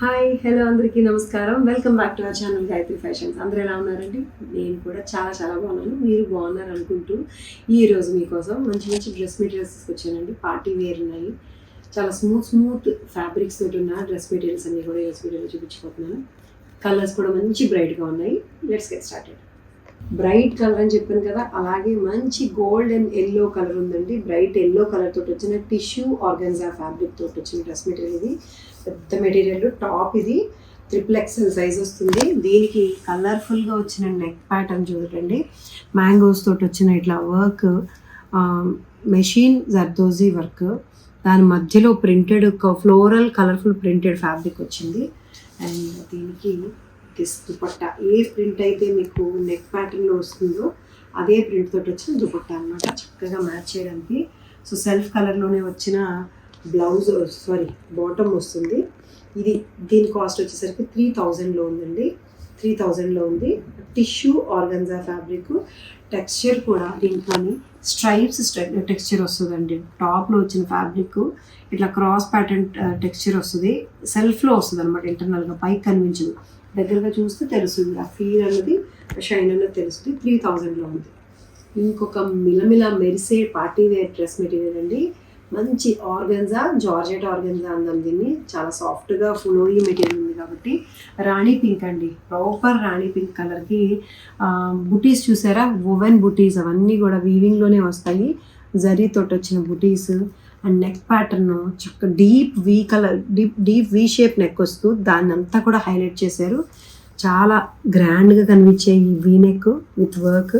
Hi hello అందరికీ నమస్కారం. Welcome back to our channel Gayatri fashions. అందరూ ఎలా ఉన్నారండి? నేను కూడా చాలా చాలా బాగున్నాను. మీరు బాగున్నారు అనుకుంటూ ఈరోజు మీకోసం మంచి మంచి డ్రెస్ మెటీరియల్స్ తీసుకొచ్చానండి. పార్టీ వేర్ ఉన్నాయి. చాలా స్మూత్ ఫ్యాబ్రిక్స్ తోటి ఉన్న డ్రెస్ మెటీరియల్స్ అన్ని కూడా డ్రెస్ మెటీరియల్ చూపించిపోతున్నాను. కలర్స్ కూడా మంచి బ్రైట్గా ఉన్నాయి. Let's get started. Bright colour అని చెప్పాను కదా, అలాగే మంచి గోల్డ్ అండ్ ఎల్లో కలర్ ఉందండి. బ్రైట్ ఎల్లో కలర్ తోటి వచ్చిన టిష్యూ ఆర్గన్జా ఫ్యాబ్రిక్ తోటి వచ్చిన డ్రెస్ మెటీరియల్ ఇది. పెద్ద మెటీరియల్ టాప్ ఇది XXL సైజ్ వస్తుంది. దీనికి కలర్ఫుల్గా వచ్చిన నెక్ ప్యాటర్న్ చూడండి. మ్యాంగోస్ తోటి వచ్చిన ఇట్లా వర్క్, మెషిన్ జర్దోజీ వర్క్, దాని మధ్యలో printed floral colourful printed fabric వచ్చింది. అండ్ దీనికి దుపట్టా ఏ ప్రింట్ అయితే మీకు నెక్ ప్యాటర్న్లో వస్తుందో అదే ప్రింట్ తోటి వచ్చిన దుపట్టా అనమాట, చక్కగా మ్యాచ్ చేయడానికి. సో సెల్ఫ్ కలర్లోనే వచ్చిన బ్లౌజ్ బాటమ్ వస్తుంది. దీని కాస్ట్ వచ్చేసరికి 3000లో ఉందండి. 3000లో ఉంది. Tissue organza fabric. టెక్స్చర్ కూడా దీంట్లోని స్ట్రైప్స్ టెక్స్చర్ వస్తుందండి. టాప్లో వచ్చిన ఫ్యాబ్రిక్ ఇట్లా క్రాస్ ప్యాటర్న్ టెక్స్చర్ వస్తుంది. సెల్ఫ్లో వస్తుంది అనమాట, ఇంటర్నల్గా పైకి కనిపించదు. దగ్గరగా చూస్తే తెలుస్తుంది, ఆ ఫీల్ అన్నది, షైన్ అన్నది తెలుస్తుంది. 3000లో ఉంది. ఇంకొక మిలమిల మెరిసే పార్టీ వేర్ డ్రెస్ మెటీరియల్ అండి. మంచి ఆర్గన్జా, జార్జెట్ ఆర్గన్జా అందాం దీన్ని. చాలా సాఫ్ట్గా ఫ్లోయీ మెటీరియల్ ఉంది కాబట్టి రాణి పింక్ అండి, ప్రాపర్ రాణి పింక్ కలర్కి బుటీస్ చూసారా, ఓవెన్ బుటీస్ అవన్నీ కూడా వీవింగ్లోనే వస్తాయి. జరీతోటి వచ్చిన బుటీస్ అండ్ నెక్ ప్యాటర్న్ చక్క డీప్ వీ షేప్ నెక్ వస్తూ దాన్ని అంతా కూడా హైలైట్ చేశారు. చాలా గ్రాండ్గా కనిపించే ఈ వీ నెక్ విత్ వర్క్.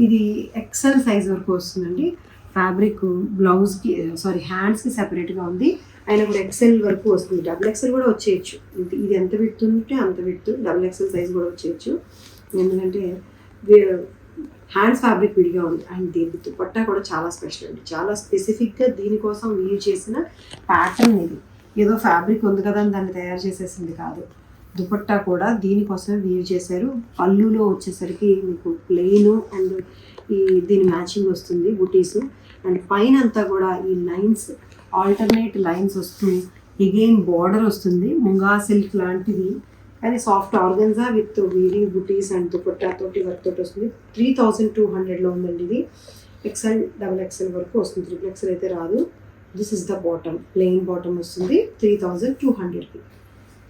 ఇది XL సైజ్ వరకు వస్తుందండి. ఫ్యాబ్రిక్ బ్లౌజ్కి హ్యాండ్స్కి సెపరేట్గా ఉంది. అయినా కూడా XL వరకు వస్తుంది. XXL కూడా వచ్చేయచ్చు. ఇది ఎంత విడుతుంటే అంత విడుతు. XXL సైజ్ కూడా వచ్చేయచ్చు, ఎందుకంటే హ్యాండ్స్ ఫ్యాబ్రిక్ విడిగా ఉంది. అండ్ దీని దుపట్టా కూడా చాలా స్పెషల్ అండి. చాలా స్పెసిఫిక్గా దీనికోసం వీవ్ చేసిన ప్యాటర్న్ ఇది. ఏదో ఫ్యాబ్రిక్ ఉంది కదా అని దాన్ని తయారు చేసేసింది కాదు. దుపట్టా కూడా దీనికోసమే వీవ్ చేశారు. పళ్ళులో వచ్చేసరికి మీకు ప్లెయిన్ అండ్ దీని మ్యాచింగ్ వస్తుంది బుటీస్. అండ్ పైన అంతా కూడా ఈ లైన్స్, ఆల్టర్నేట్ లైన్స్ వస్తూ ఎగైన్ బార్డర్ వస్తుంది. ముంగా సిల్క్ లాంటిది కానీ soft organza with weaving buttis and dupatta తోటి వర్క్ తోటి వస్తుంది. 3200లో ఉందండి ఇది. XL XXL వరకు వస్తుంది. XXL అయితే రాదు. This is the bottom, plain bottom వస్తుంది. 3200కి.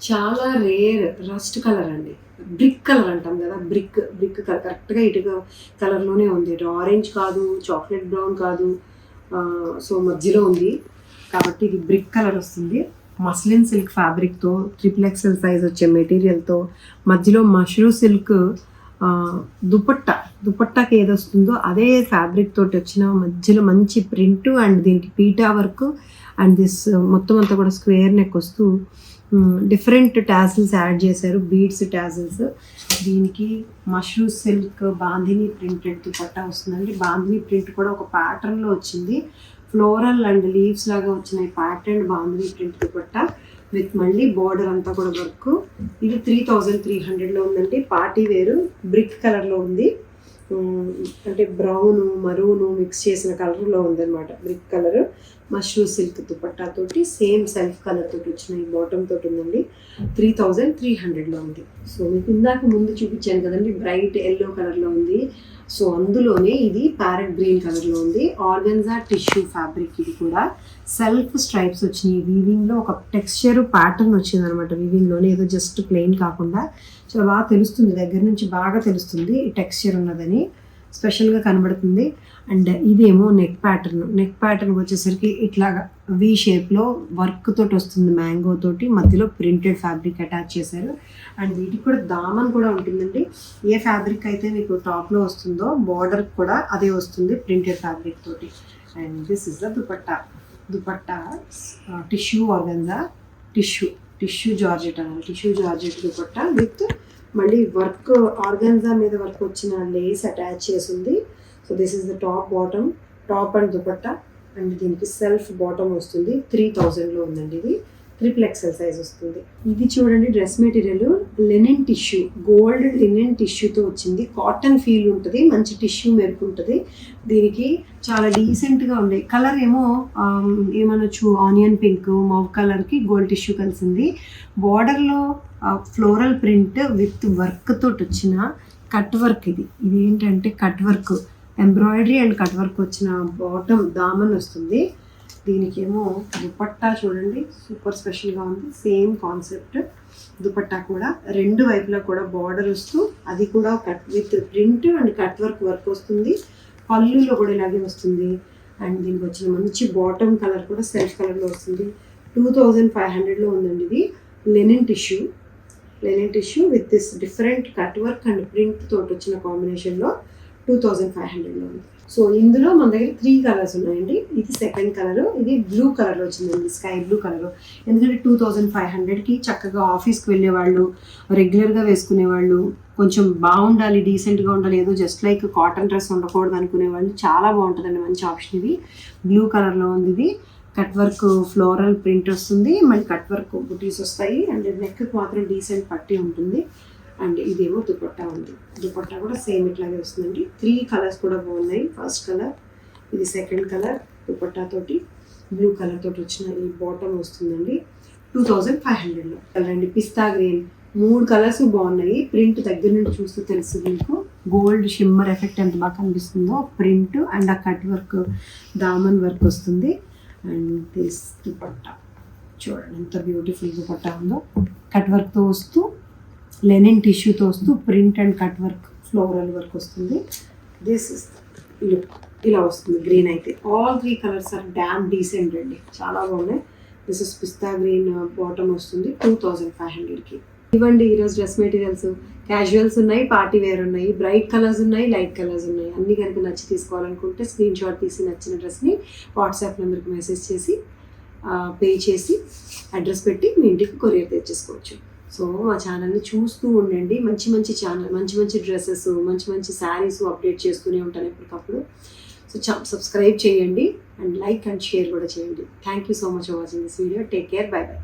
చాలా రేర్ రస్ట్ కలర్ అండి. బ్రిక్ కలర్ అంటాం కదా, బ్రిక్ కలర్ కరెక్ట్గా ఇటుగా కలర్లోనే ఉంది. ఆరెంజ్ కాదు, చాక్లెట్ బ్రౌన్ కాదు, సో మధ్యలో ఉంది కాబట్టి ఇది బ్రిక్ కలర్ వస్తుంది. మస్లిన్ సిల్క్ ఫ్యాబ్రిక్తో XXL సైజ్ వచ్చే మెటీరియల్తో మధ్యలో మష్రూ సిల్క్ దుపట్టాకి ఏది వస్తుందో అదే ఫ్యాబ్రిక్ తోటి వచ్చిన మధ్యలో మంచి ప్రింట్ అండ్ దీనికి పీటా వర్క్ అండ్ దిస్ మొత్తం అంతా కూడా స్క్వేర్ నెక్ వస్తూ డిఫరెంట్ టాజిల్స్ యాడ్ చేశారు, బీడ్స్ టాజిల్స్. దీనికి మష్రూ సిల్క్ బాందిని ప్రింటెడ్ దుపట్టా వస్తుందండి. బాందిని ప్రింట్ కూడా ఒక ప్యాటర్న్లో వచ్చింది. ఫ్లోరల్ అండ్ లీవ్స్ లాగా వచ్చిన pattern bandhani print dupatta with మళ్ళీ బార్డర్ అంతా కూడా వర్క్. ఇది 3300లో ఉందండి. పార్టీ వేరు బ్రిక్ కలర్లో ఉంది. అంటే బ్రౌను మరూను మిక్స్ చేసిన కలర్లో ఉందన్నమాట. Brick colour mashru silk dupatta తోటి సేమ్ సెల్ఫ్ కలర్ తోటి వచ్చిన ఈ బాటమ్ తోటి ఉందండి. 3300లో ఉంది. సో మీకు ఇందాక ముందు చూపించాను కదండి, బ్రైట్ ఎల్లో కలర్లో ఉంది. సో అందులోనే ఇది ప్యారెట్ గ్రీన్ కలర్లో ఉంది. Organza tissue fabric. ఇది కూడా సెల్ఫ్ స్ట్రైప్స్ వచ్చినాయి. వీవింగ్లో ఒక టెక్స్చర్ ప్యాటర్న్ వచ్చింది అనమాట. వీవింగ్లోనే ఏదో జస్ట్ ప్లెయిన్ కాకుండా చాలా బాగా తెలుస్తుంది, దగ్గర నుంచి బాగా తెలుస్తుంది ఈ టెక్స్చర్ ఉన్నదని, స్పెషల్గా కనబడుతుంది. అండ్ ఇదేమో నెక్ ప్యాటర్న్ వచ్చేసరికి ఇట్లాగా వీ షేప్లో వర్క్ తోటి వస్తుంది. మ్యాంగో తోటి మధ్యలో ప్రింటెడ్ ఫ్యాబ్రిక్ అటాచ్ చేశారు. అండ్ వీటికి కూడా దామన్ కూడా ఉంటుందండి. ఏ ఫ్యాబ్రిక్ అయితే మీకు టాప్లో వస్తుందో బార్డర్ కూడా అదే వస్తుంది ప్రింటెడ్ ఫ్యాబ్రిక్ తోటి. And this is the dupatta tissue organza, tissue georgette అన్నమాట. టిష్యూ జార్జెట్ దుపట్టా విత్ మళ్ళీ వర్క్ ఆర్గన్జా మీద వర్క్ వచ్చిన లేస్ అటాచ్ చేసింది. So this is the top and dupatta. And దీనికి సెల్ఫ్ బాటమ్ వస్తుంది. 3000లో ఉందండి ఇది. XXL సైజ్ వస్తుంది. ఇది చూడండి dress material linen tissue, gold linen టిష్యూతో వచ్చింది. కాటన్ ఫీల్ ఉంటుంది, మంచి టిష్యూ మెరుపు ఉంటుంది. దీనికి చాలా డీసెంట్గా ఉంది. కలర్ ఏమో ఏమనొచ్చు ఆనియన్ పింక్, మవ్ కలర్కి గోల్డ్ టిష్యూ కలిసింది. బార్డర్లో ఫ్లోరల్ ప్రింట్ విత్ వర్క్ తోటి వచ్చిన కట్ వర్క్. ఇది ఏంటంటే cut work, embroidery and cut work వచ్చిన బాటమ్ దామన్ వస్తుంది. దీనికేమో దుపట్టా చూడండి సూపర్ స్పెషల్గా ఉంది. సేమ్ కాన్సెప్ట్ దుపట్టా కూడా రెండు వైపులా కూడా బార్డర్ వస్తూ అది కూడా cut with print and cut work వస్తుంది. పళ్ళులో కూడా ఇలాగే వస్తుంది. అండ్ దీనికి వచ్చిన మంచి బాటమ్ కలర్ కూడా సెల్ఫ్ కలర్లో వస్తుంది. 2500లో ఉందండి. ఇది linen tissue with this different cut work and print తోటి వచ్చిన కాంబినేషన్లో 2500లో ఉంది. సో ఇందులో మన దగ్గర 3 కలర్స్ ఉన్నాయండి. ఇది సెకండ్ కలర్, ఇది బ్లూ కలర్లో వచ్చిందండి, స్కై బ్లూ కలర్. ఎందుకంటే 2500కి చక్కగా ఆఫీస్కి వెళ్ళేవాళ్ళు, రెగ్యులర్గా వేసుకునేవాళ్ళు, కొంచెం బాగుండాలి, డీసెంట్గా ఉండాలి, ఏదో జస్ట్ లైక్ కాటన్ డ్రెస్ ఉండకూడదు అనుకునేవాళ్ళు చాలా బాగుంటుందండి, మంచి ఆప్షన్ ఇది. బ్లూ కలర్లో ఉంది. ఇది కట్ వర్క్ ఫ్లోరల్ ప్రింట్ వస్తుంది, మళ్ళీ కట్ వర్క్ బుటీస్ వస్తాయి అండ్ నెక్కి మాత్రం డీసెంట్ పట్టి ఉంటుంది. అండ్ ఇదేమో దుపట్టా ఉంది. దుపట్టా కూడా సేమ్ ఇట్లాగే వస్తుందండి. 3 కలర్స్ కూడా బాగున్నాయి. ఫస్ట్ కలర్, ఇది సెకండ్ కలర్, దుపట్టా తోటి బ్లూ కలర్ తోటి వచ్చిన ఈ బాటమ్ వస్తుందండి 2500లో. కలర్ అండి పిస్తా గ్రీన్. 3 కలర్స్ బాగున్నాయి. ప్రింట్ దగ్గర నుండి చూస్తే తెలుస్తుంది మీకు, గోల్డ్ షిమ్మర్ ఎఫెక్ట్ ఎంత బాగా కనిపిస్తుందో. ప్రింట్ అండ్ ఆ కట్ వర్క్ దామన్ వర్క్ వస్తుంది. అండ్ దిస్ దుపట్టా చూడండి ఎంత బ్యూటిఫుల్ దుపట్టా ఉందో. కట్ వర్క్తో వస్తూ లెనిన్ టిష్యూతో వస్తూ print and cut work floral work వస్తుంది. దిస్ ఇస్ లుక్ ఇలా వస్తుంది. గ్రీన్ అయితే all 3 colours are damn decent అండి, చాలా బాగున్నాయి. This is pista green bottom వస్తుంది 2500కి. ఇవ్వండి ఈరోజు డ్రెస్ మెటీరియల్స్. క్యాజువల్స్ ఉన్నాయి, పార్టీ వేర్ ఉన్నాయి, బ్రైట్ కలర్స్ ఉన్నాయి, లైట్ కలర్స్ ఉన్నాయి. అన్ని కనుక నచ్చి తీసుకోవాలనుకుంటే స్క్రీన్ షాట్ తీసి నచ్చిన డ్రెస్ని వాట్సాప్ నెంబర్కి మెసేజ్ చేసి పే చేసి అడ్రస్ పెట్టి మీ ఇంటికి కొరియర్ తెచ్చేసుకోవచ్చు. సో మా ఛానల్ని చూస్తూ ఉండండి. మంచి ఛానల్, మంచి డ్రెస్సెస్, మంచి శారీస్ అప్డేట్ చేస్తూనే ఉంటాను ఎప్పటికప్పుడు. సో సబ్స్క్రైబ్ చేయండి అండ్ లైక్ అండ్ షేర్ కూడా చేయండి. Thank you so much for watching this video. Take care, by by.